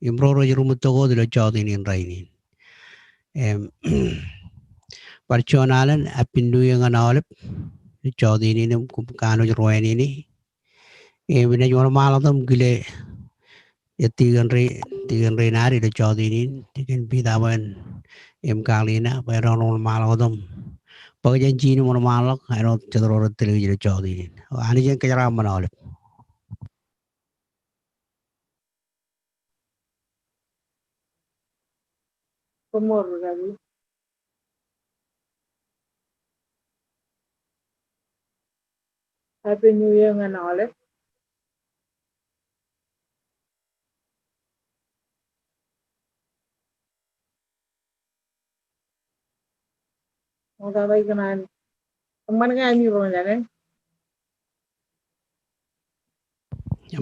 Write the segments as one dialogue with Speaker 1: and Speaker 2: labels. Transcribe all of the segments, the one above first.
Speaker 1: imroro jirumutogo dilo chodinin rainin parchonalan apindu yang analip chodinin kano jirwainini bina jwar maladam gile tigan re nari lo chodinin tigan bidawan kalina pero maladam pagjanji ni mon malak ano chadro tele lo chodinin ani jen kajara manalip
Speaker 2: Kumur gabi. Happy New Year nga ulit. Magkakay ka na. Ang manangay niyo ba yan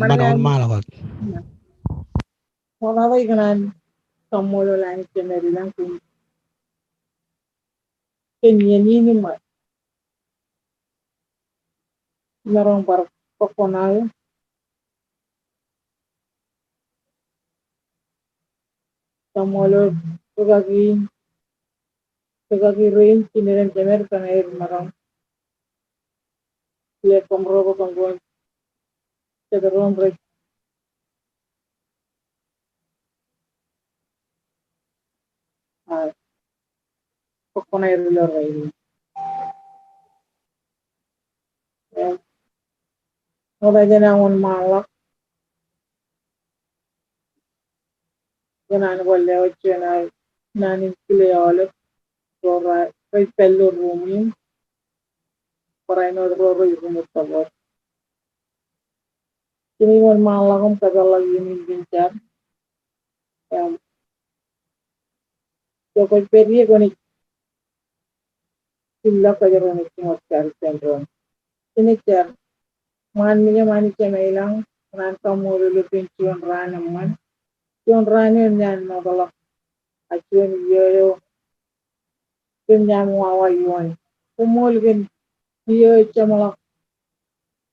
Speaker 1: Manon malakot.
Speaker 2: Magkakay ka na. Kamulo lang ito na rin lang kung kanyaninin mo. Narong parpokonayo. Kamulo kagagi rin kinilang kemer kanayir marong. Lihat komrogo kangguan. Cadarong break. Pokonay rilor kayo. Wala dyan ang malak. Ganaan ko lewat dyan ay nanin kiliyolip. Rora, kay pelo rumin. Para ino roro yung rumutagod. Kiniwan malakong kagalag yung bincar. So, kung pwede ko ni sila kayo ni Timothy Sendron. Sinicare, manikya may ilang nanta mo lulupin siyon rana man. Siyon rana yan mabalak at yun yoyo yun yan mawawayuan. Kumulgin yoyo siya malak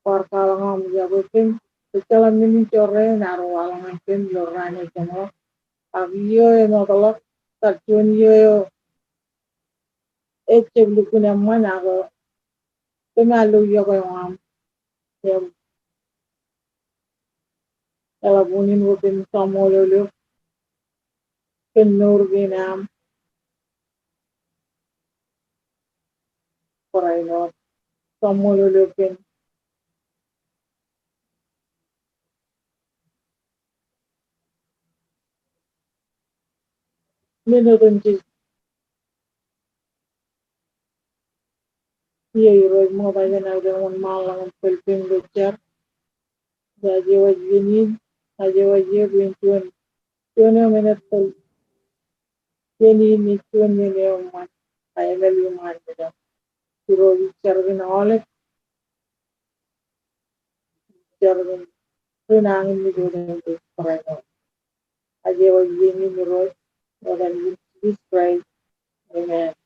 Speaker 2: parkalang ang yabutin. Secalang nini chore naruwalang ang kin lorana siya malak. Pag yoyo mabalak at yun yoyo echebli kunaman ako tumaluyo ko yung Kalabunin mo din sa mololo. Penur ginam. Paraino. Sa mololo pin. Minutun chis. Roy mo ba yan ang mga malang pelping luchar. Jaje wajini. Aje 21 minutes ni 21 minutes finally man nila pero chargin all chargin tunangin ni doon ng parang aje wajini ni Roy than this price amen.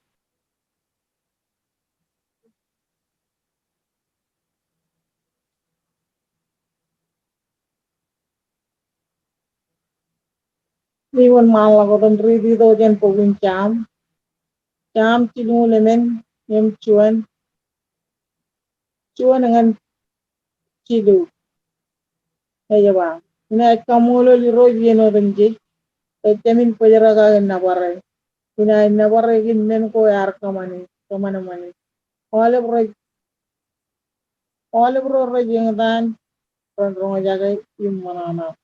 Speaker 2: Iwan malang ko dan ready daw dyan po yung cham chinulemen yung chuan dengan chidu kaya ba na kamulo liro yeno rinji temin pajara ka na bare ina na bare ginmen ko yar kamani ole bro yung dan ron jaga yung manana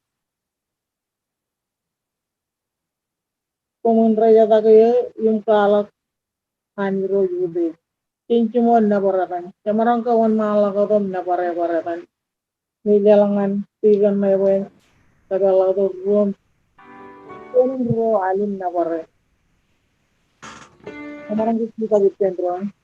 Speaker 2: Kumunra yata kayo yung kalak haniro yube. Kinchumon na baratan. Kamarang kawan malakatom na pare-paretan. Nilalangan tigan may wen. Tagalado room. Kunro alin na pare. Kamarang kita ditendron.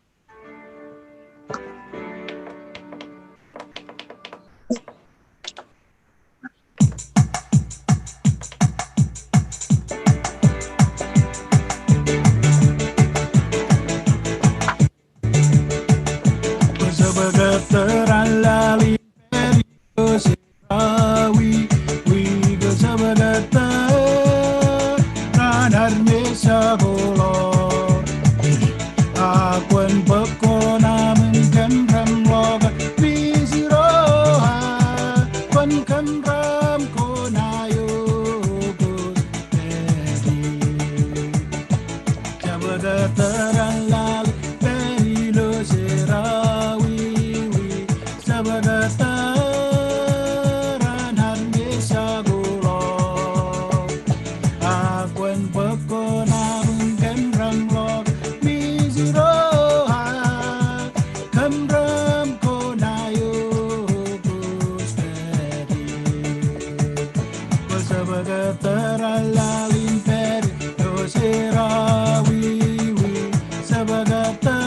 Speaker 3: Sebagatera l'imperio sera wiwi Sebagatera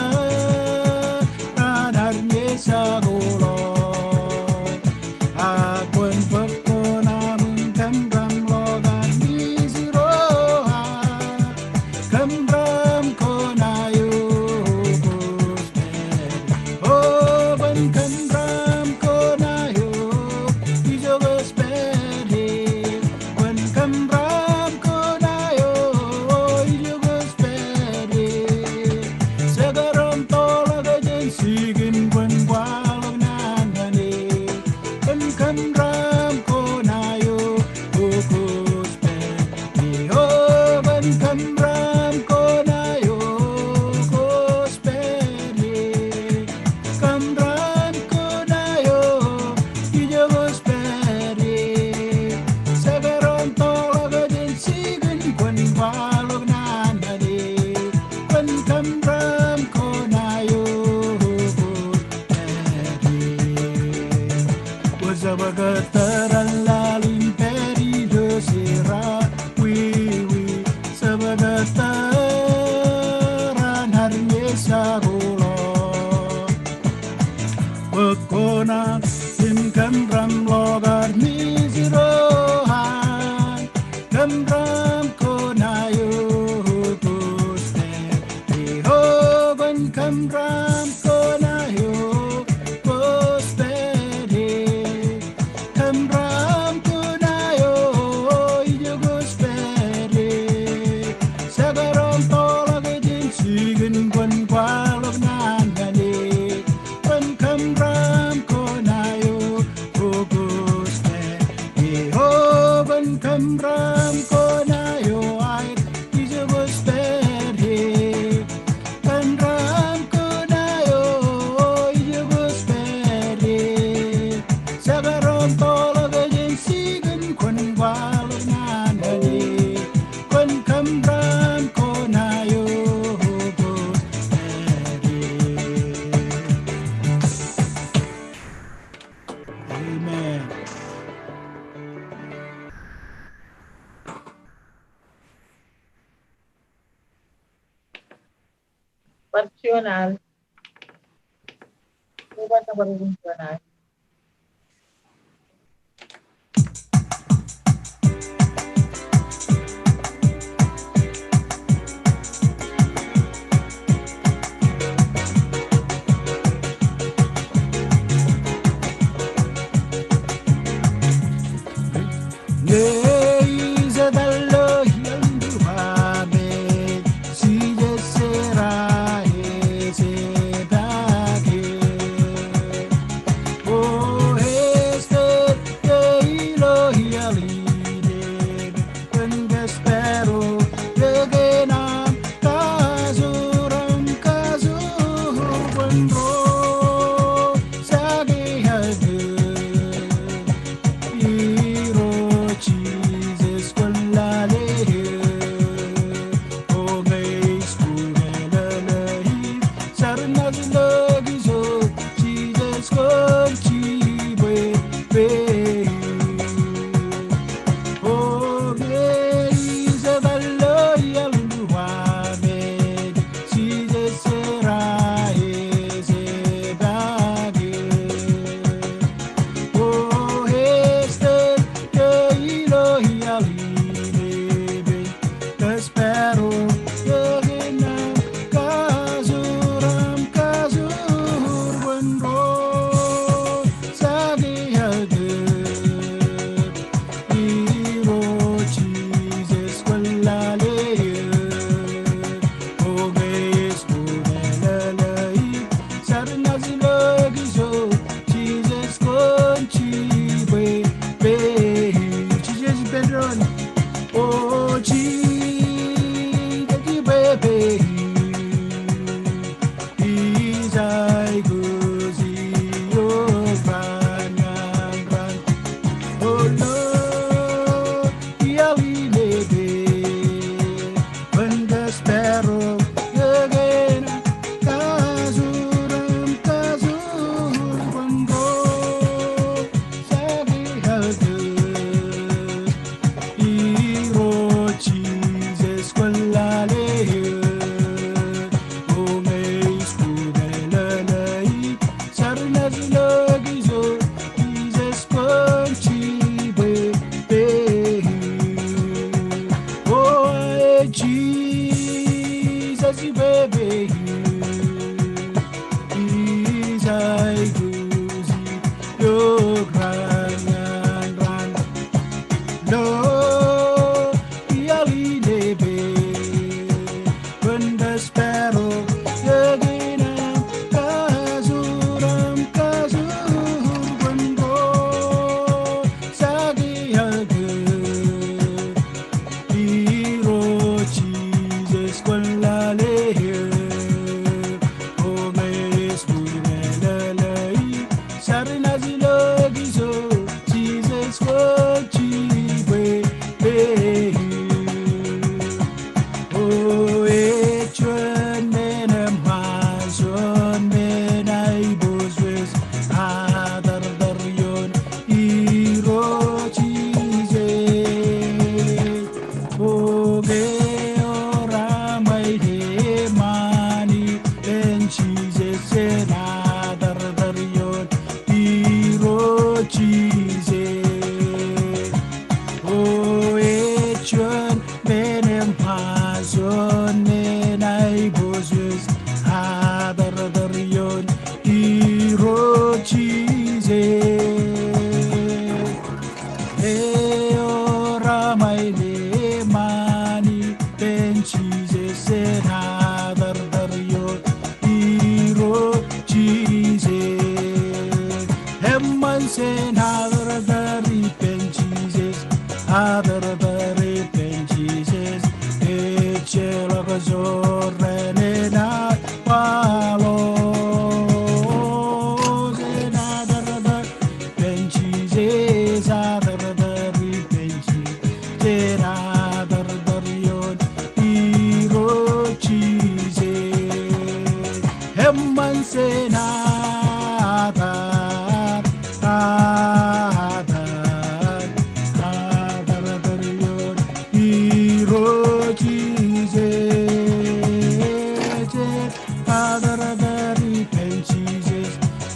Speaker 3: narnie sagulo Akun pekona mengkembang logan misiroha Kembang konayu kusmer Oh ben kembang konayu ijo gusperi Ben kembang konayo ijo gusperi Segaron tolak ajen sigin ben walong nanane Ben kembang konayo gusperi Oh ben kembang konayo gusperi Kembang konayo ijo gusperi Segaron tolak ajen sigin ben walong nanane Ben kembang konayo Sebagatera l'imperio sera wiwi Sebagatera narnie sagulo Pekona tim kembram logar misirohan Kembram konayo guste Ihoban kembram konayo guste Kembram konayo ijo gusperi Segaron tolak ajen sigin kwan kwalok nangane Kwan kembram konayo gusperi Oh ben kembram konayo air ijo gusperi Kembram konayo ijo gusperi Segaron tolak ajen sigin kwan walok nangane Kwan kembram konayo gusperi Amen.
Speaker 2: Personal. Bukan personal.
Speaker 3: Isabello Yanduame, si sera se dage. Oh, este ilo hialine, pendespero, yegenam, kazuram kazur bandro, sage hage. Hero Jesus kwalale Oh guys kumelalahi Sarnag lagizo Jesus konchi be Oh guys aballo yaluame Jesus serahe se bage Oh, este que Elohi alinebe, te espero, yagina, kazuram, kazur, wenro, sagi hadir, hero, Jesus, kwalale, oh, guys, kumelalai, sarnas lagizo, Jesus, konchi, Jesus, bedron, oh, Jesus, baby, Izai, guzi, oh, gran, oh, Lord, Yahweh, baby, when the sparrow, again, kazuram, wango, sagi, hadir, baby Isai guzi yo gran no iali lebe when spero yagina kazuram kazurgo sagi hage iro Jesus kwalale o mes buenalai sarina zilogizo Jesus kwachiwe oh echwen menem hazon menai boswes adar daryon iro Jesus oge ora mai de mani en Jesus adar daryon iro Jesus oh echwen menem hazon menai boswes adar daryon iro Jesus ora mai le mani ben Jesus adar daryon iro Jesus hemman sen adar dari ben Jesus adar dari ben Jesus echela gazorre na palo sen adar dari ben Jesus adar dari ben Jesus adar daryon iro Jesus hemman sen adar daryon iro Jesus adar dari ben Jesus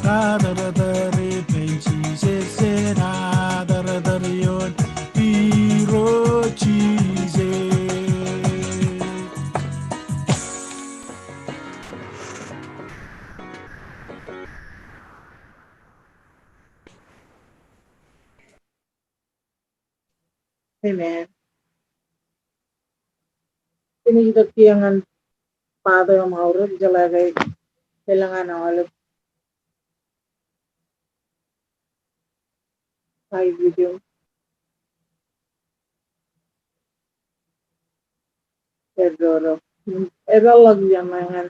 Speaker 3: adar dari ben Jesus adar daryon iro Jesus
Speaker 2: Amen. Ini kita tiangan pada yang maurut jalagai kelangan awal hai video edoro edal lagi yang mangan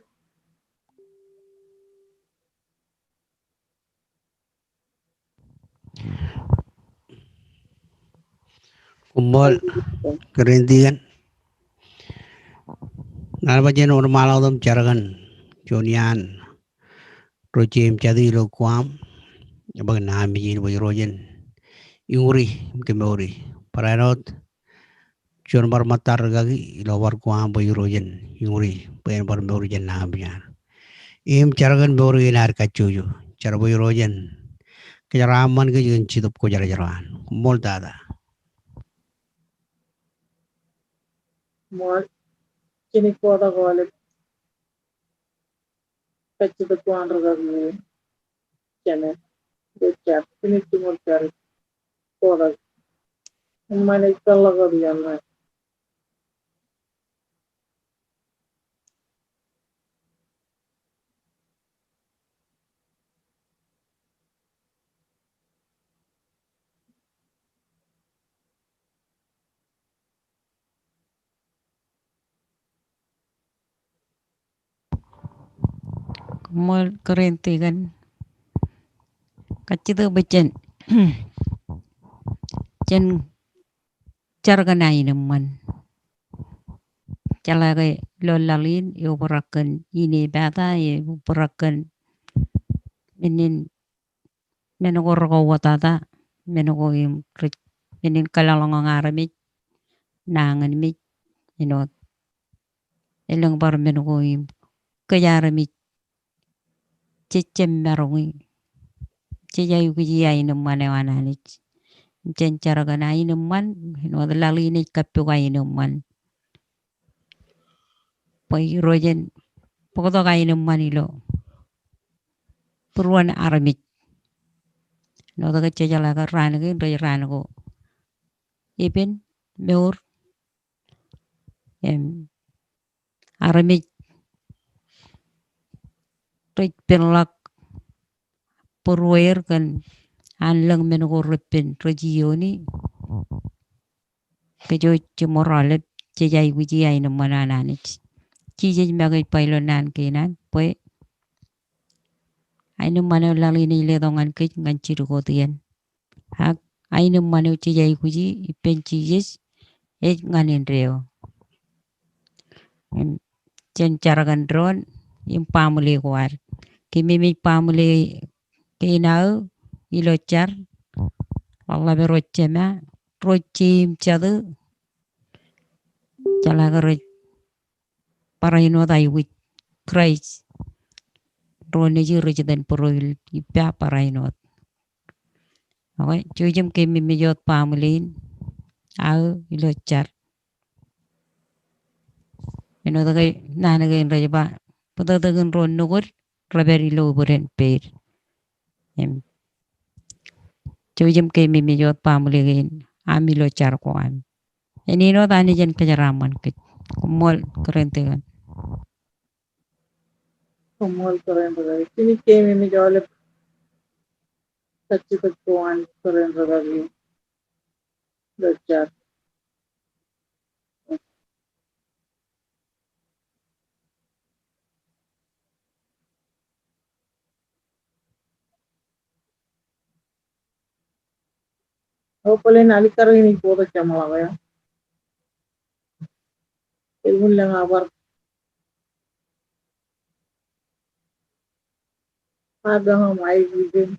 Speaker 1: kumbol kerintian nalbajen normaladam jaragan jonian rojim jadi lo kuam bag na mijin boy rojen inguri kemori paranot jon bar matar gagi lo war kuam boy rojen inguri pen bar morijen na biyan im jaragan bori nar kacuju cara boy rojen kejaraman ke jin cidup ko jara-jaraan kumbol tada
Speaker 2: mau kini pada awal kecil tuan ragamu channel chat ini cuma cari pada mana kalau kalian
Speaker 4: Mol kerente kan kacita becen jen carganai naman calagai lolalin yo berakan ini bata yo berakan menin menogor watata menogor menin kalalong ngaramit nangan mit inot elang bar menogor kayaramit cecem barungi cejayu kujiyai naman ewananit jen carganai naman no lalin kapugai naman Poi rojen pokoto kainum manilo. Purwan aramit. No daga cejala ka ranaga ranago. Ibin meur aramit roj penlak purwer kan anlang menugo repin rojioni. Kejo cemoralep cejai guji ai no manananich. Cije magai pailonan kenan poe ainu manu lali ni le dongan ke ngan ciru kotian hak ainu manu cejai guji ipen cijes ngan reo chen caragan dron im pamule kuar kimi pamule kenau ilochar Allah berocema rocim cadu calaga paraino dai wit Christ rone ji rejidan poroil ipa parainot okay cujem ke mimijot pamulin au ilochar eno dagai nanaga rejaba padagan ron nugur raberi lo buren per cujem ke mimijot pamulin amilochar ko am enino tani jen kejaraman ke kumol kerentegan
Speaker 2: Kumol keren. Sini kemi mi jole kacci kaccuan keren ragi. Belajar. Hopefully nalikar ini podo chamala ya. Ilmun lang abar. Ada ham ai bidin.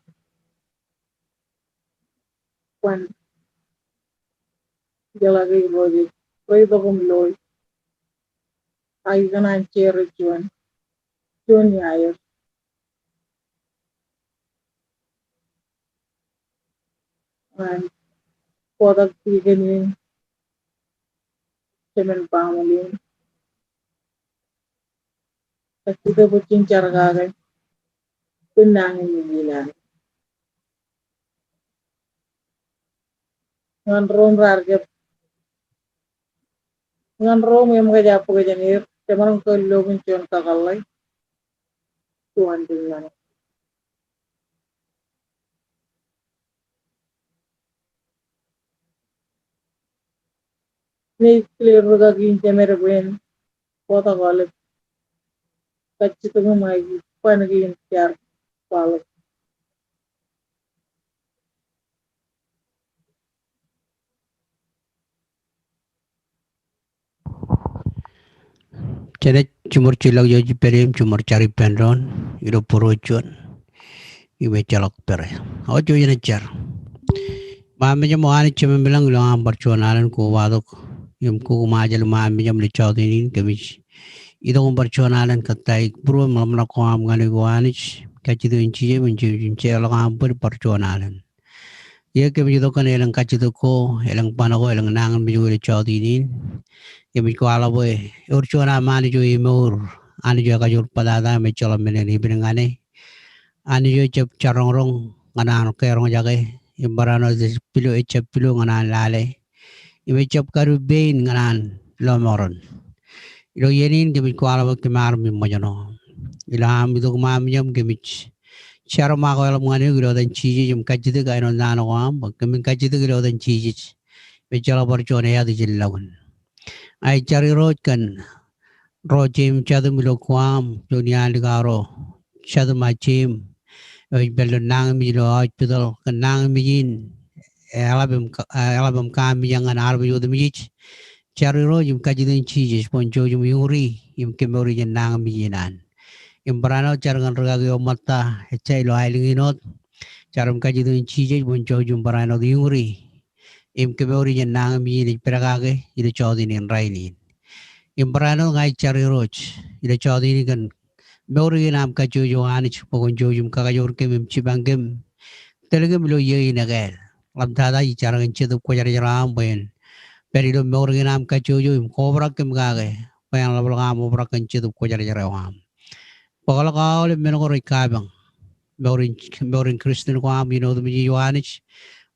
Speaker 2: Kwan jalagi boji. Koi bagum loy. Ai ganan chere cuan. Cuan ya ayo. An podak tigeni. Cemen pamulin. Kita bucin carga Pinang ini ngan rom rarge ngan rom yang kerja apa kerja ni cuman kalau logun cuman kakalai tuan tinggal ni clear ruga gince mere buen kota kalai kacci tu mai pan gin tiar kalai
Speaker 1: Jadi cumur cilok yo jiperim cumur cari pendron iro porochon ibe calok pere ojo yene car mami jam wani cem bilang lo ambar chonalan ko wadok yum ko majal mami jam le chawdini kebich ido ambar chonalan katai puro mamna ko am ngani go anich kachido inchi je inchi lo ambar par chonalan ye kebich do kan elang kachido ko elang panago elang nangan mi le chawdini Kami ko ala boy urchona mani jo imur ani jo kajur padada me chola mene ni binangane ani jo chep charong rong ngana ke rong jage imbarano de pilo e chep pilo ngana lale ime chep karu bein ngana lo moron ilo yenin kami ko ala boy kemar mi mojano ila am do ma mi yam kami charo ma ko ala ngani giro dan chiji jum kajide ga no nano am kami kajide giro dan chiji me chola bor chone ya di jillagun ai cari roj kan rojim chadu milo kuam dunia ligaro chadu macim belo nang milo aj pedal kan nang mijin alabem kam jangan arbi yod mij cari rojim kajidin chijis ponjo jum yuri im kemori jan nang mijinan im brano cargan regagi omata echai lo ailinginot carum kajidin chijis ponjo jum brano yuri im kemori jan nang mijin peragage ide chodin in railin Imbrano ngai cari roch ida chawdini kan meuri nam ka jojo anich pokon jojum ka jor ke mem chibangem telege milo ye inagal lam thada i charangan chedu ko jar jaram ben perido meuri nam ka jojo im kobra kem gage bayang la bulga mo bra kan chidu ko jara jara wa pagala ka ole men ko ri ka bang Morin Christian ko am the mi yuanich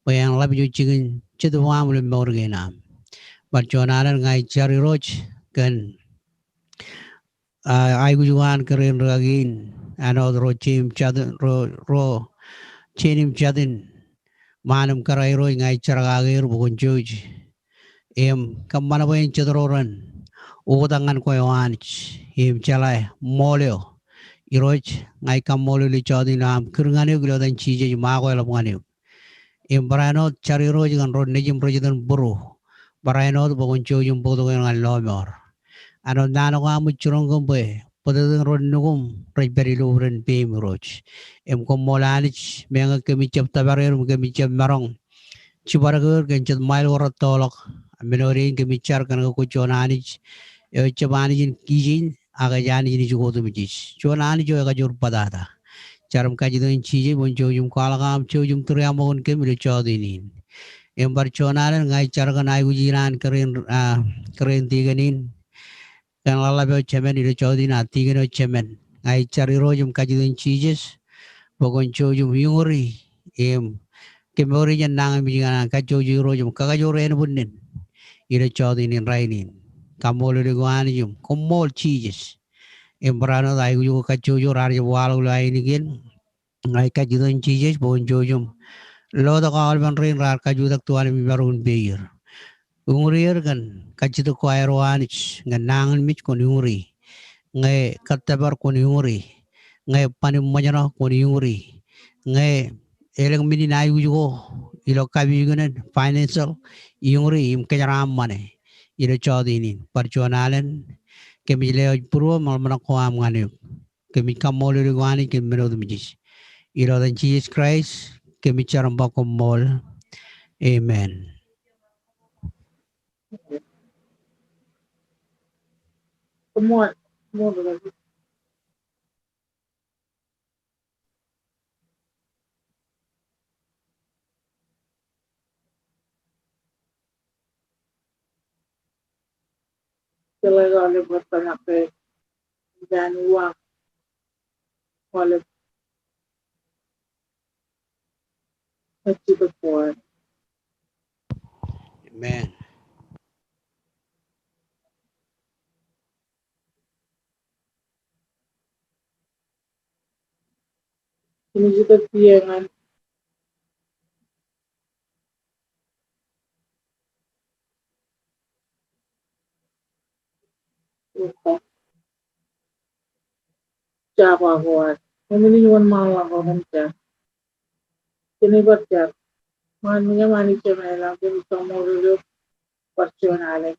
Speaker 1: bayang la bi chigin chidu wa mo le morge na bar chonaran ngai chari roch kan ai gu yuan karen ragin ano ro chim chad ro chenim chadin manam karai ro ngai charagagir bugun chuj em kamana bayin chadroran udangan ko yuanich em chalai moleo iroch ngai kamolo li chodi nam kurngane gulo dan chije ma ko la ngane em barano chari roj gan ro nejim rojidan buru barano bogon chojum bodo ngal lomor ano nano ga mu churong gombe podo ro nugum rej beri lubren pe roch em ko molanich menga kemi chap tabarer kemi chap marong chibaragur genchat mail wor tolok amenorin kemi char kan ko chonanich e chabani jin kijin aga jani jini jugo to bijis chonani jo ga jor padada charam ka jidon chije bon chojum kala gam chojum turyam bon kemi chodinin embar chonaran ngai charga nai ujiran keren tiganin kan lala be chemen ire chodin atigeno chemen ngai chari rojum ka jidon chijes bogon chojum yungori em kemori jan nang mi ngana ka choju rojum ka ga joren bunnin ire chodinin rainin kamol de guanjum komol chijes embrano dai gu ka choju rar je wal lai ni gen ngai ka jidon chijes bon chojum lo da kal ban rin rar ka judak tuan mi barun beir ungrier gan kachitu ko airwanich ngan nangan mich kon ungri ngai katabar kon ungri ngai panim majana kon ungri ngai eleng mini na yugo ilo kabi gunan financial ungri im kajaram mane ilo chodinin parchonalen kemi leo purwo malmana ko am ngani kemi kamol ri gwani kemi ro dumjis ilo dan Jesus Christ kemi charam ba ko mol amen
Speaker 2: Semua berarti selalu bertanya ke dan uang oleh itu buat
Speaker 1: amen
Speaker 2: ini juga piangan untuk siapa buat ini cuma malah orang cak ini bercak manusia manusia melang ini semua dulu personalnya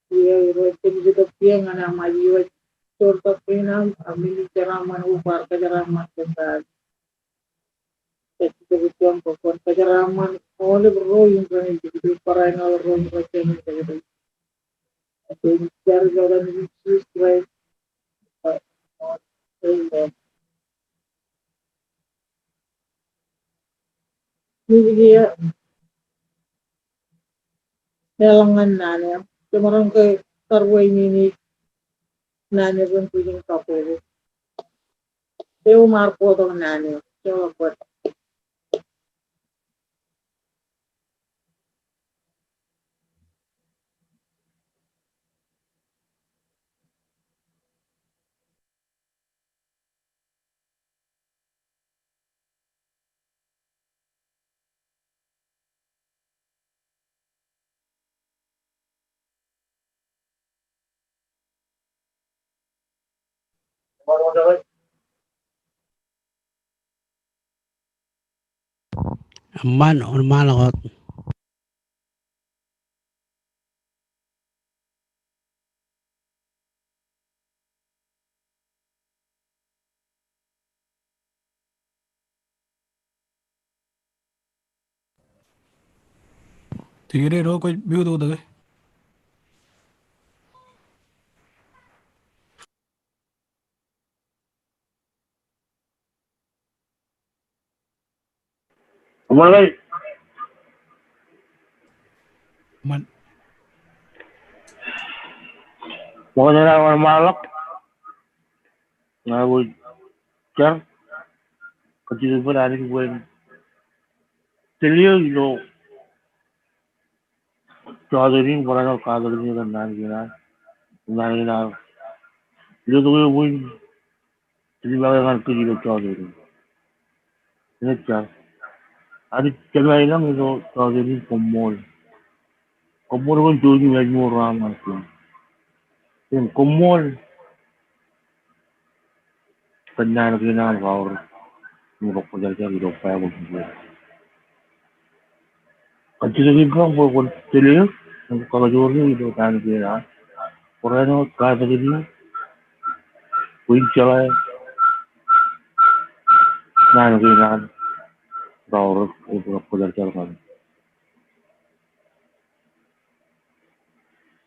Speaker 2: dia ini juga piangan nama dia contoh pinam ambil ceraman upar keceraman besar itu betul pokok keceraman oleh berroyong kan itu perangai royong macam itu itu cari jalan Yesus Kristus Amen. Ini dia halangan nanya. Kemarin ke karwai ini nanya pun punya kapur. Dia marco dong nanya. Coba buat.
Speaker 1: man on malagot
Speaker 3: Tigre ro ko biu do de.
Speaker 5: Malay,
Speaker 3: Man
Speaker 5: Mo na lang malak. Nga would jar. Kasi ba natin when Telio Chaudhary Varana Kadari and Nagina. You do win Tilimagan Kiri Chaudhary. Lecture. And it's Chennai Chaudhary Komol. Komol will do you as more Raman. Then Komol Kanagina or Muroka Fire. Considering for what Telio and Kalajori to Tangira. Porano Kadari. Winchala Nagina. Or Pudar.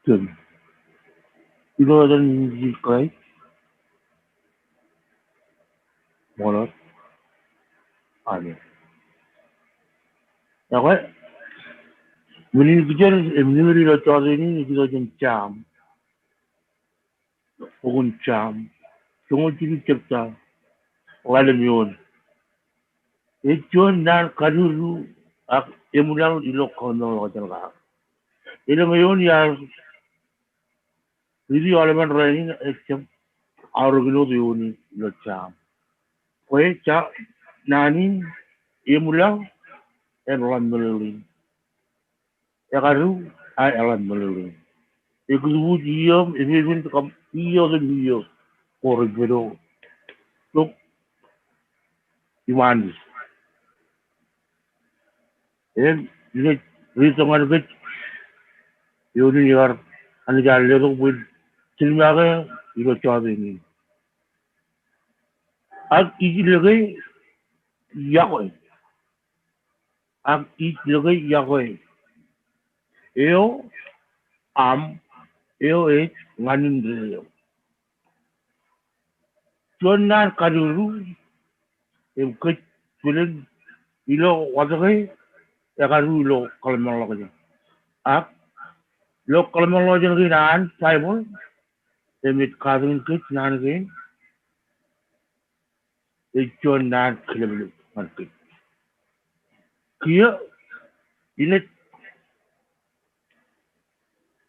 Speaker 5: Good. You know, then you cry. More. Army. Now, what? When you get a memory of Charlie, you can charm. Ogun charm. So much you kept a while of your own. It's your nan Kaduru, Emulan, you look on no other. In my own yard, really all about raining, except our the only charm. Wait, Nani, Emula, and Ron Melody. Yakaru, I Alan Melody. If you would yield, if you went to come years and years for a widow, look, you want this. And you get reason on it, you do your and you got a little with Silmaga, you got charging. I'll eat the Yahweh. I'll eat the Yahweh. Eo, Eo, one in the Jonan Kaduru, if good, you know what away, Yakaru, Kalmology. Up, local Kalmology and Simon, they meet cousin kids, none again. They join that clearly. Here, in it,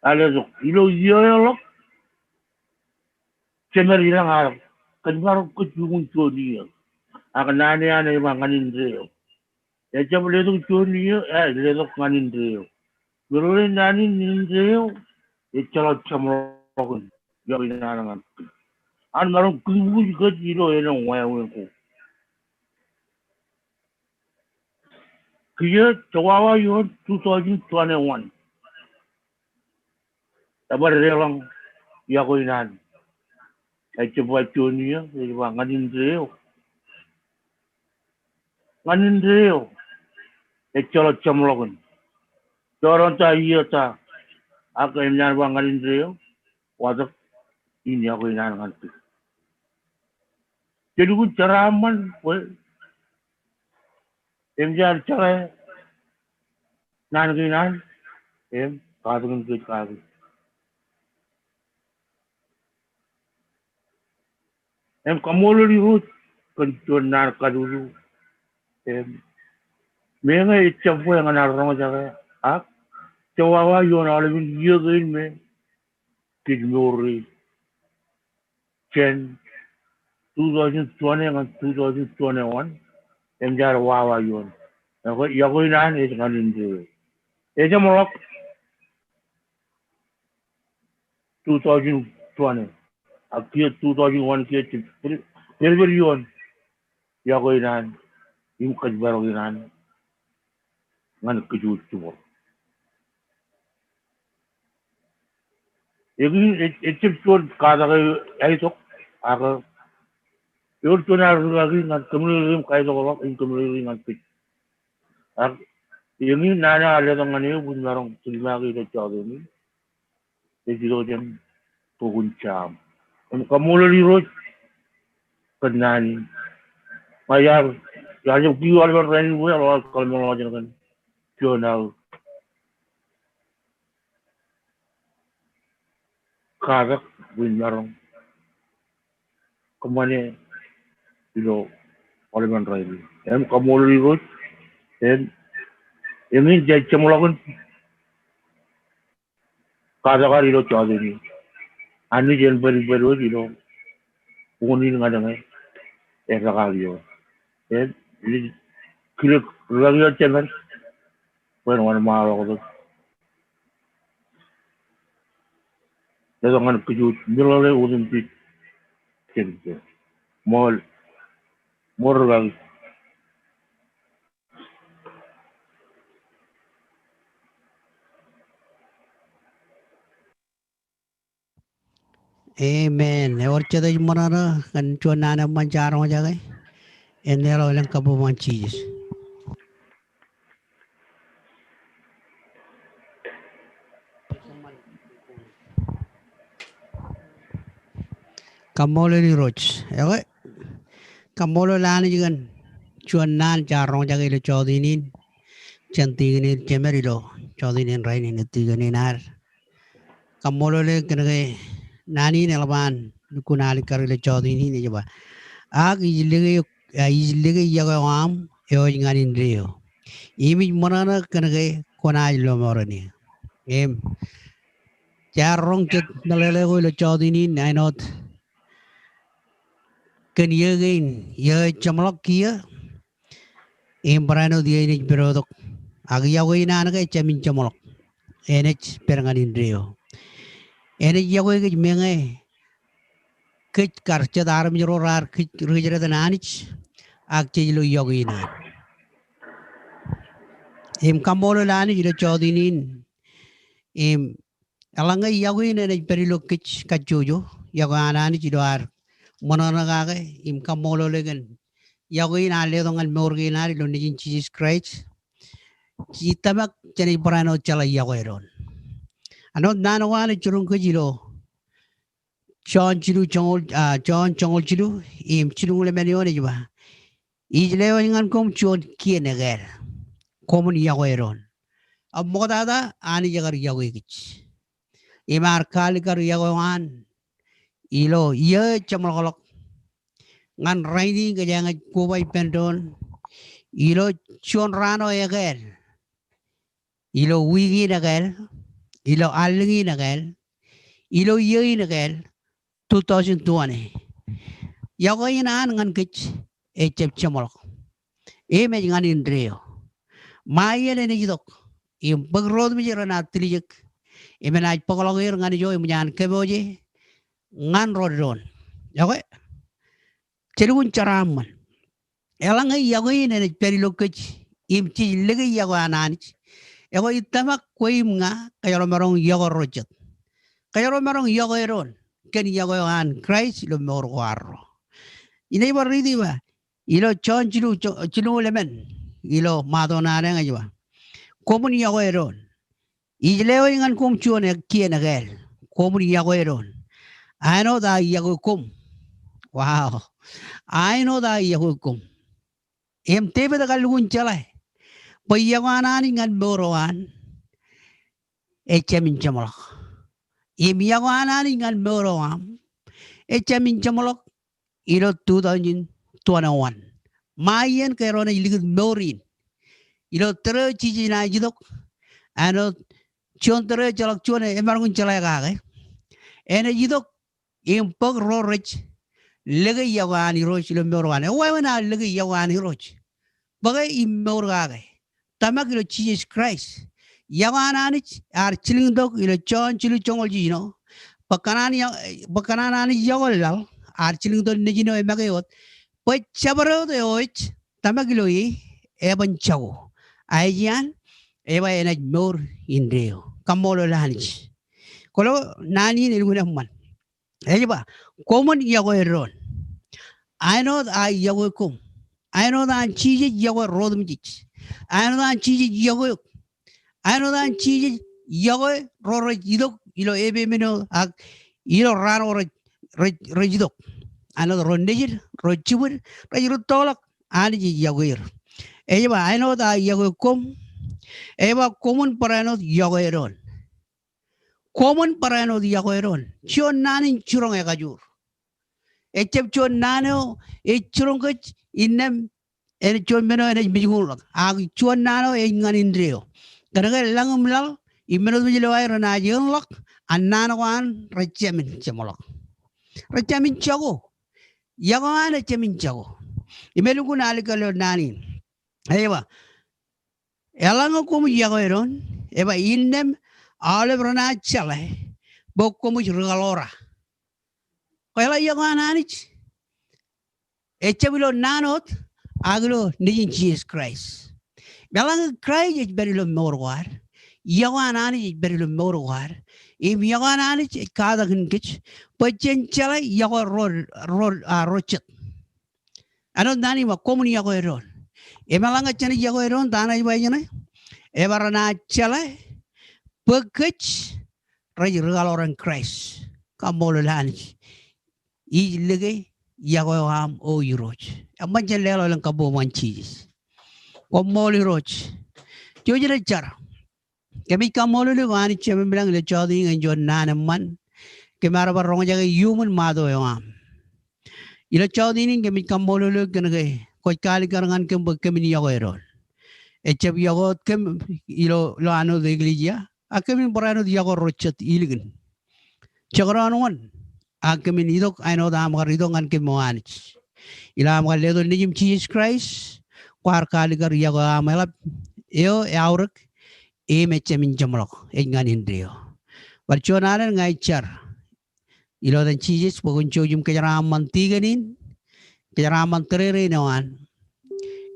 Speaker 5: Alezo, you Cemery lang araw. Kanibaro ko yung niya. Ang nanay na yung mga kanindreo. Ya jab ledo niya, ledo kanindreo. Pero rin nanin nindreo, chala chamrogon. Gawin na naman. Ang marong kubuj ka jiro yung wayaw ko. Kaya Chihuahua yun 2021. Tabar lang yakoy nan. Ay Chihuahua niya, yung kanindreo. Kanindreo. Chala chamrogon. Toronto iya ta. Ako yung nanwang kanindreo. Wadak ini ako yung nanwang. Jadi ko caraman, well, MJR cara nan, kadang kita kadang. Kamu lagi hut, kencuran kadulu. Mereka icap yang anak orang jaga, Chihuahua yon alvin yagain me, Kidmori, Chen, 2020 and 2021, MJR Wawa yon. Ako yakoy nan is kanindreo. Esa molok 2020. Akhir 2001 ke Februari yon. Yakoy nan yung kadbaro nan ngan kejut semua. Ini ecip tuan kata kaya itu aku yon tuan harus lagi ngan kemudian kaya itu orang ini kemudian ngan pit. Ini nana ada tangan ini pun orang terima kita cakap ini. Jadi orang penguncam. Kamu lagi rot kenani. Mayar, yang kiu ada orang ini orang kalau mau ajar kan, kiu. ခ kadak win marong kumane ilo oleman raili em kamolu iro em emin jai chamulagun kadakar ilo chaudhuri ani jen bari ilo uni ngadang ekakaliyo em ini kilo lagi chemer bueno wan malo ko dengan kejut milale udin ti kente mol morgal
Speaker 1: Amen. Orchada manana kan chuanana manjaro jaga. Enero lang kabu manchis. Kamolo ni roch. Ewe. Kamolo lani jigan. Chuanan jarong jaga ilo chodinin. Chantiginin chemerilo. Chodinin rainin itiginin ar. Kamolo le kenage nani nelaban. Kunali karilo chodinin ni jaba. Ag ijilige yago am. Eo jinganin reo. Imi manana kenage konaj lo morani. Em. Jarong chet nalele ko ilo chodinin nainot. Ken yagain ye chamlok kia em brano dia ini berodok agi yago ina naga chamin chamlok enech peranganin reo enech yago ke menge kech karcha daram jero rar kech rejere dananich ag chilo yago ina em kamolo lani jilo chodinin em alanga yago ina enech perilo kech kachojo yago anani jilo ar monona gaga im kamolo legen yago ina le dongal morgi ina lo nijin Jesus Christ kitamak chani brano chala yago eron ano nano wani churung ko jilo John chongol chilu im chilung le menione jiba ijle wangan kom chon kiene ger komun yago eron ab modada ani jagar yago ikich imar kalikar yago wan ilo ye chamolok ngan raini ke jangan kubai pendon ilo chon rano egel ilo wigi nagel ilo alngi nagel ilo yei nagel 2020 yago ina ngan kich e chep chamolok e me ngan indreo mayele ne jidok im bagrod mi jera na trijek e me na pogologir ngan jo im nyan keboje ngan rodron yago Cerun caraman. Elang yago ine perilo kech im chi legi yago ananich. Ego itamak koim nga kayaro marong yago rojat. Kayaro marong yago eron. Ken yago an Christ lo morguarro. Ine barridi ba. Ilo chon chilu lemen. Ilo madonare nga jiba. Komun yago eron. Ijleo ingan kum chuone kien agel. Komun yago eron. Ano da yago kum. Wow. I know that Yahukum. Em tebe the Galun Chalai. But Yawaning and Boroan. Echamin Chamolok. Em Yawaning and Boroam. Echamin Chamolok. Ilo 2021. Mayan Karona Ilig Morin. Ilo Tere Chijina Jidok. Ano Chontere Chalok Chone Emarun Chalagare. And a Jidok in Pog Rorich. Legi yawani roch lo morwane wana legi yawani roch bagay imorgage tamak lo Jesus Christ yawanani ar chiling dok ilo chon chilu chongol jino bakanani yawal ar chiling dok nejino emagayot pues chabaro de och tamak lo yi eban chawo ayan eba ena mor indreo kamolo lanich kolo nani nilguna man Ejba, common yago eron. I know that I yago kum. I know that cheese yago rodum jich. I know that cheese yago. I know that cheese yago roro jidok ilo ebe meno ag ilo rano rejidok. I know the rondejir, rochibur, rejiro tolak, and yago. Ejba, I know that yago kum. Eba common parano yago eron. common parano di ako eron. Chon nanin churong e kajur. Echep chon nano e churong ka innem en chon meno en bijulak. Ag chon nano e nganin rio. Kanaga langum lal imeno bijilo ay rana yunlak annano wan rechemin chemolak. Rechemin chago. Yagan rechemin chago. Imelu kun alikalo nanin. Aywa. Elango como yago eron. Eba innem Oliver chale, boko much regalora. Kaya yago ananich. Echabilo nanot, aglo nijin Jesus Christ. Belang Christ is very low more war. Yago ananich is very low more war. If yago ananich, kada kinkich, but chen chale yago rochet. Ano dani ma komuni yago eron. Emalanga chani yago eron, dana ibayana. Ebarana chale. Pagkach ray regaloran Christ kamolo lanich ilege yago ham o yuroch amanjan lelo lang kabo manchis komolo roch jojere char kami kamolo le wani cheme bilang le chodi ngon nanaman kemara barong jaga human mado yam ilo chodi ning kami kamolo le ganage ko kali karangan kemi yago eron echab yago kem ilo lo ano de iglesia Akamin borano diago rochet iligan. Chagaran one. Akamin idok I know the amaridong and kemoanich. Ilam ledo nijim Jesus Christ. Quar kaligar yago amelap. Eo aurak. Mechemin jamlock. Engan indrio. But chonaran ngai char. Ilo than Jesus poguncho jum kajaraman tiganin. Kajaraman terere no one.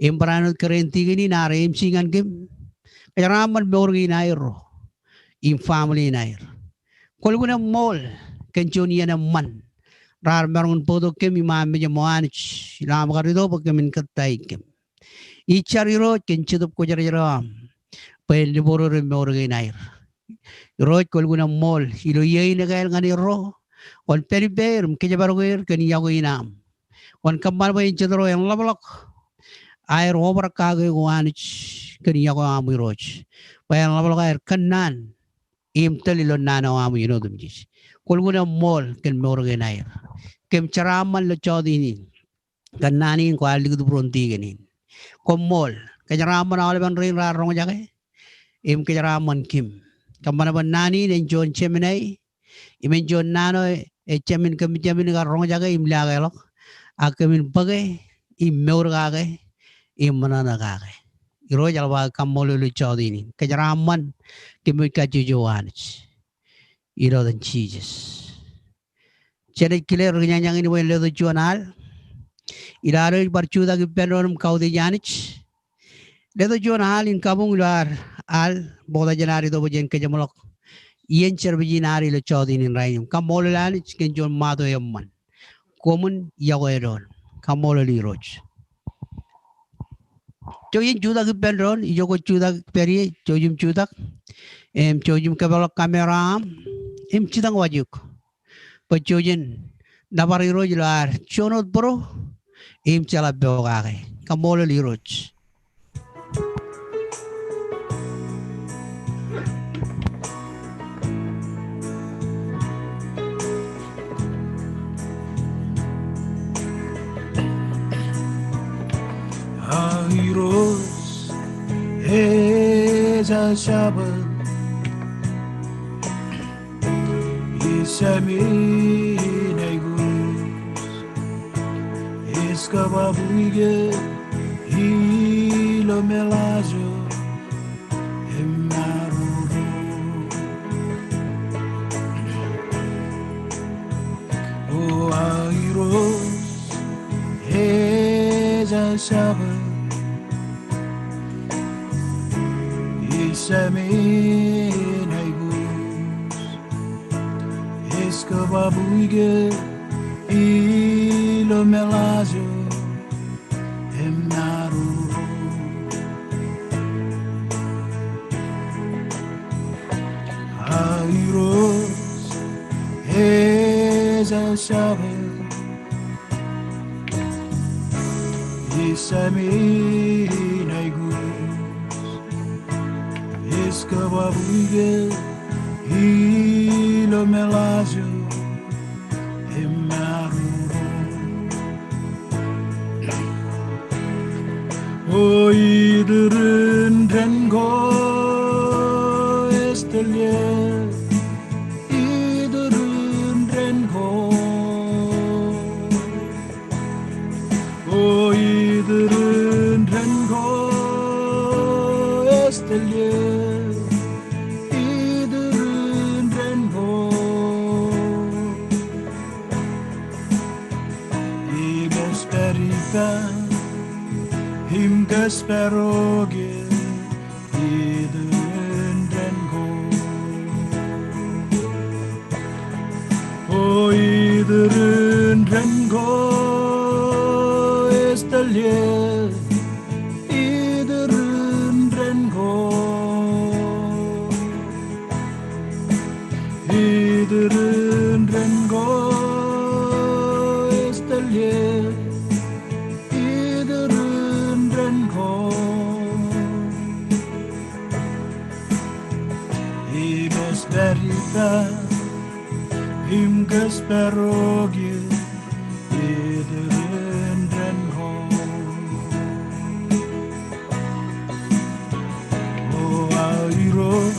Speaker 1: Imbrano karen tiganin are emsing and gim. Kajaraman borgi nairo. In family nair. Kolguna mall, kenjonian a man. Rar marun podo kem imam moanich, lam garido kemin kataikem. Each ariro kenchid kojaram. Pel liboro remorgan nair. Roy kolguna mall, ilo ye nagal ganiro. On periberum, kejabarwer, ken yagoinam. On kamarba in chedro and lovelock. I over kage wanich, ken yagoam roach. By an lovelock kanan. Talilo nano amu yunodum jis. Kolguna mall ken morgan Kem charaman lo chodinin. Kananin ko aligu brontiganin. Kom mall. Kajaraman alaban rin rarong jake. Kajaraman kim. Kamanaban nani en John Cheminay. Imen John nano e chemin kamijamin rong jake imlagalok. Akamin bagay. Morgage. Mananagage. Irojal kamolo lo chodinin. Kajaraman. Kimika Joanich. Iro than Jesus. Cherry killer yang ini boleh ledo juanal. Iraro barchuda gipenom kaudi janich. Ledo juanal in kabung luar al boda janari do bojen ke jamolok. Ien cerbijinari le chodin in rainum. Kamolo lanich ken jon mado yamman. Common yagoeron. Kamolo li roch. Joyin juda gipenon. Iyoko juda peri. Jojum judak. Chojum kabel kamera chidang wajuk pachojin nabariro jilar chonot bro chala bogage kamolo liroch
Speaker 3: Airos eza Shabbat Isami negus Escababuige Hilo melajo Emaruru O Airos Eza Shabbat Isami Escababuige ilo melajo emnaru Airos eza shabe Isami naigus Escababuige lo melazio e maruro o i들은 rengo estelier 이들은 rengo o 이들은 rengo estelier 이들은 rengo y me esperica him que espero que 이들은 rengo o 이들은 rengo estelier 이들은 rengo 이들은 rengo estelier 이들은 rengo y me espera him que espero que 이들은 rengo o airos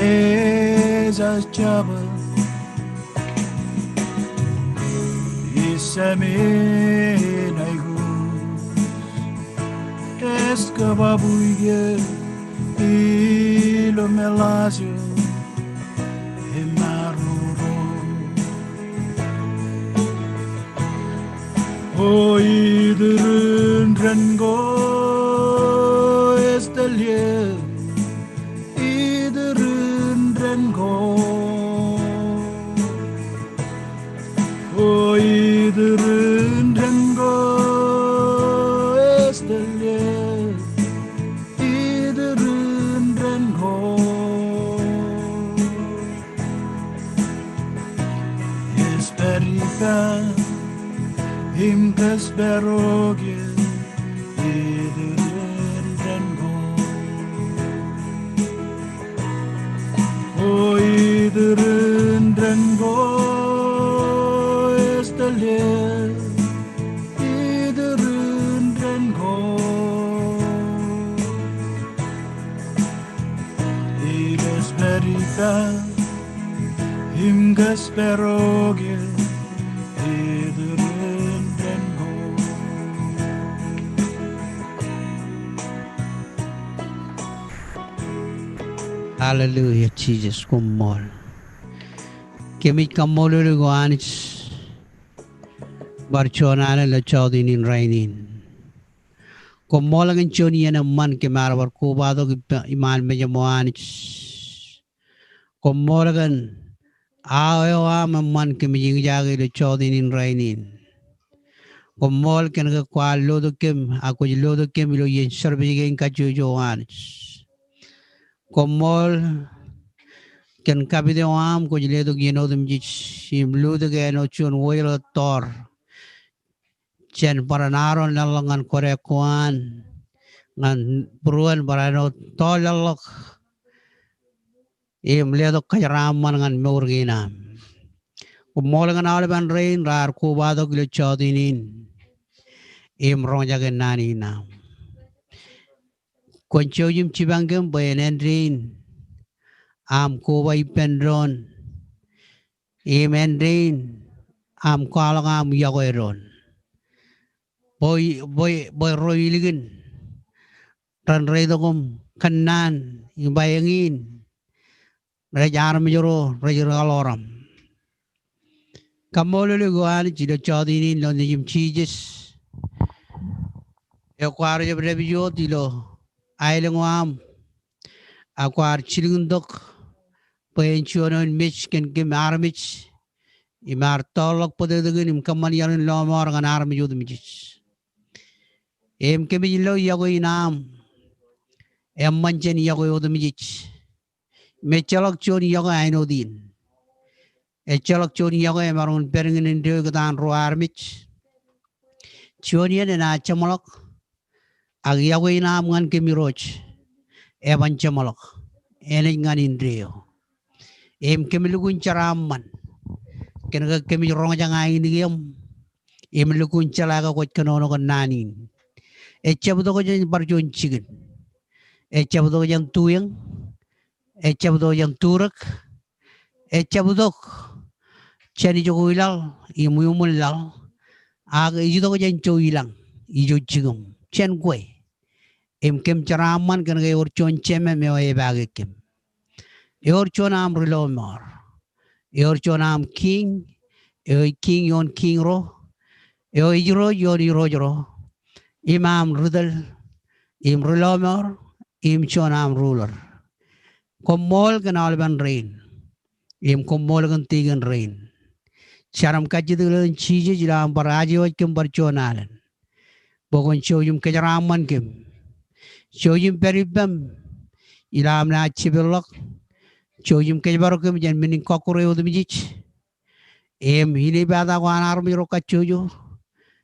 Speaker 3: esas chavas y se me escababuye y lo melazio e maruro o 이들은 rengo estelier 이들은 rengo o 이들은 rengo estelier 이들은 rengo esperica him que espero que 이들은 rengo o 이들은 rengo estelier 이들은 rengo y me esperica him que espero que 이들은 rengo
Speaker 1: Hallelujah, Jesus, kummol. Kemit kamolulu ko anits. Barchonana la chaudinin rainin. Kummolagin choniya naman kemarabar kubado iman medyo mo anits. Kummolagan ayaw man kemijing jagi la chaudinin rainin. Kummol kenaga kwa lodo kem ako lodo kem ilo yen sarbigin kajujo anits. Komol kan kabide am ko jile to gino dum jich imlu de geno chun woylo tor chen paranaron nalangan kore kuan ngan bruan barano tolalok imle to kajaraman ngan murgina komol ngan alban rain rar ko bado gile chodinin imrong jagen nani na Konchojim chibangem bayanendrin am kowai pendron emendrin am kalangam yagoeron boy roiligin ran redogum kanan imbayangin rajar majoro aloram kamolulu goan chido chodinin lonjim chijes ekwaro jabrebiyo tilo Ailangwam akwar chilingdok pensionon mich ken kim armich imar tolok podedegin im kaman yarin lomor ngan armi yud mich em kemilo yago inam em manchen yago yud mich mechalok chon yago ainodin echalok chon yago emarun perngin indio gatan ro armich chonian na chamolok Agyago inam ngan kemiroch evan chamalok eneng ngan indrio em kemilukun charaman kenaga kemirong jangai nigem em lukun chalaga ko kanono kan nanin echabdo ko jan barjon chigen echabdo jan tuyang echabdo jan turak echabdo chani jo ilal imuyumul lal aga ijo ko jan cho ilang ijo chigum chen kwe em kem charaman kenaga orchon cheme me e bagekem orchon am rilomar orchon am king king yon king ro ijro yon iro imam rudal im rulomor im chonam ruler komol kan alban rain im komol kan tigan rain charam kajidul chije jiram barajo kem barchonalan bogon choyum kajaraman kem choyum peribam ilam na chibelok choyum kajbarokem jan minin kokore odmijich em hini bada wan armi rokachoyo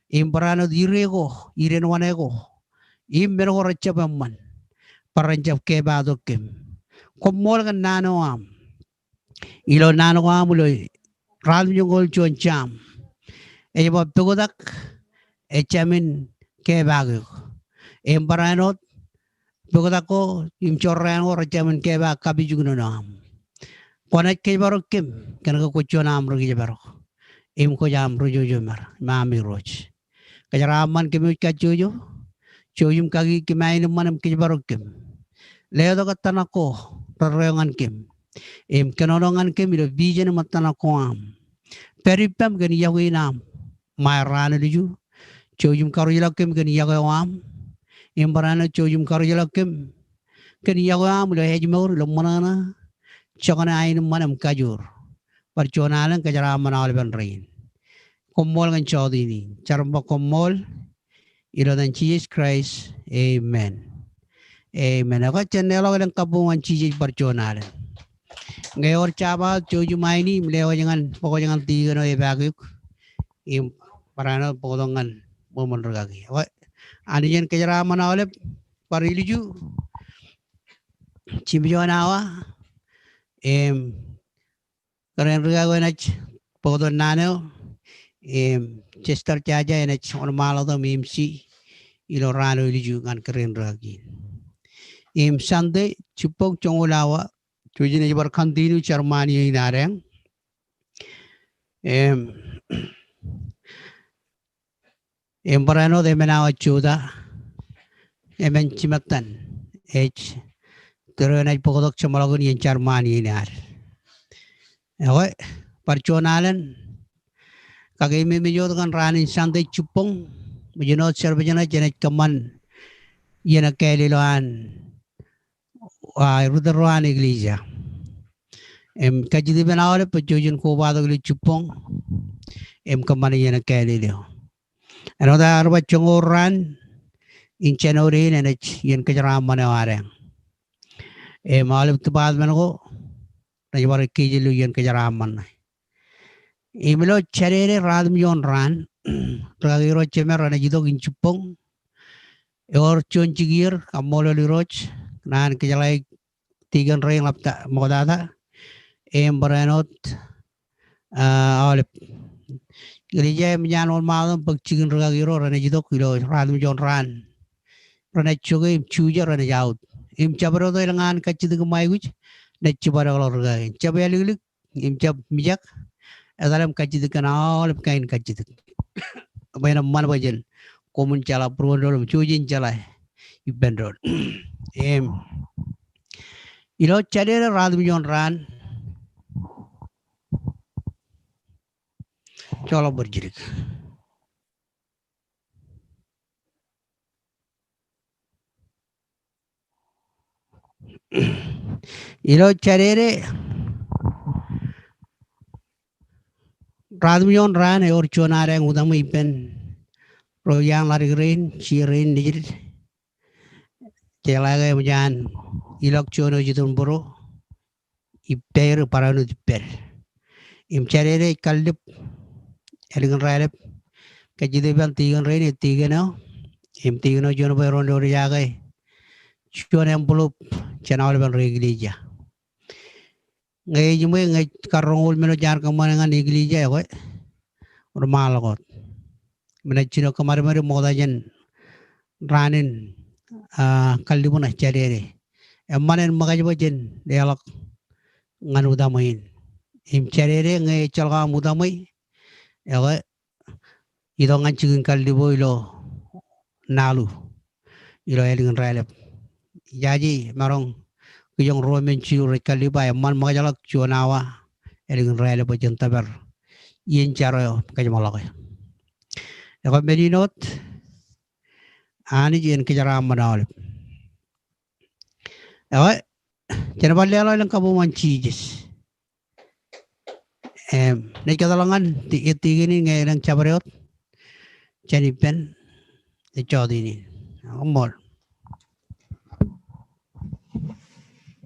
Speaker 1: im barano dirego irenwanego im mero rachabamman paranjab ke badokem komol kan nano am ilo nano am lo ral nyongol chon cham e bob togodak e chamin ke bago em barano togodako im chorrano rachamin ke ba kabijugno nam konak ke barokem kan ko chonam rogi baro im ko jam rojo mar mami roch kajaraman kemi kachoyo choyum kagi kimain manam kibarokem ledo katanako rarengan kem em kanorongan kem ilo vision matanako am peripam gan yawi nam mairana liju choyum karuyla kem gan yawi am em barana choyum karuyla kem gan yawi am lo hejmor lo manana chakana ain manam kajur parchonalan kajaraman alban rain komol gan chodini charamba komol ilo dan Jesus Christ amen amen ako channel ko lang kabungan Jesus parchonalan ngayor chaba choju maini mlewa jangan poko jangan tiga no ebaguk im parano podongan momon ragagi wa anijen kajaraman olep pariliju chimjona em karen ragago nach podon nano Chester Chaja and it's on Malado Mimsi, Ilorano Liju and Karen Ragi. Sunday, Chupok Chongolawa, Tujiniver continue Charmani in Arang. Embarano de Menawa Chuda, Emen Chimatan, H. Terena Podok Chamalagoni and Charmani in Ar. Parchonalan. Kagay may medyo kan ranin Sunday chupong medyo serbajana jenet kaman yan kailan rudaruan iglesia kajidi benawale pajujun ko bado gli chupong kaman yan kailan ano da arba chongoran in chanorin and yan kajaraman aware malib tubad manago najbar kijilu yan kajaraman Imelo charere radmion ran, ragiro chemer ranajido ginchupong, or chonchigir, amolo liroch, nan kijalai tigan rain lapta modada, embaranot, olip. Gerija menyan on malam pag chicken ragiro ranajido kilo radmion ran, ranachuga chuja ranajaut. Im chabaro do ilangan kachidig maiwich, nachibara ragai. Chabelik, im chab mijak. Adalam kajidik kanal kain kajidik. Bayna man bajen komun chala purwandol chujin chala ibendol. Ilo chalera radmion ran. Chala berjirik. Ilo chalere Radmion ran or chonarang udam ipen royang lari green chirin digit chelaga majan ilok chono jitun boro iper paranu iper im charere kaldip eligan ralep kajide ban tigan rain tigano im tigano jono beron do yagai chon envelope chanal ban reglija ngay như mấy ngay karongul meno jar kamana ngan igli jay ko normal ko mình chino kamar mare moda jen ranin kaldibuna charere emanen magajo jen dialog ngan udamain im charere ngay chalga mudamai ya ito ngan chikin kaldibo ilo nalu ilo eling ralep jaji marong kuyong romen chiu rekaliba eman magajalak chuanawa eling ralep jen taber yen charo kajamalak ya medinot ani jen kejaram manalep ya Jangan lo lang kamu mancijis. Nek katalangan tiga ni ngay lang cabareot. Jani pen, the jodi ni. Amor.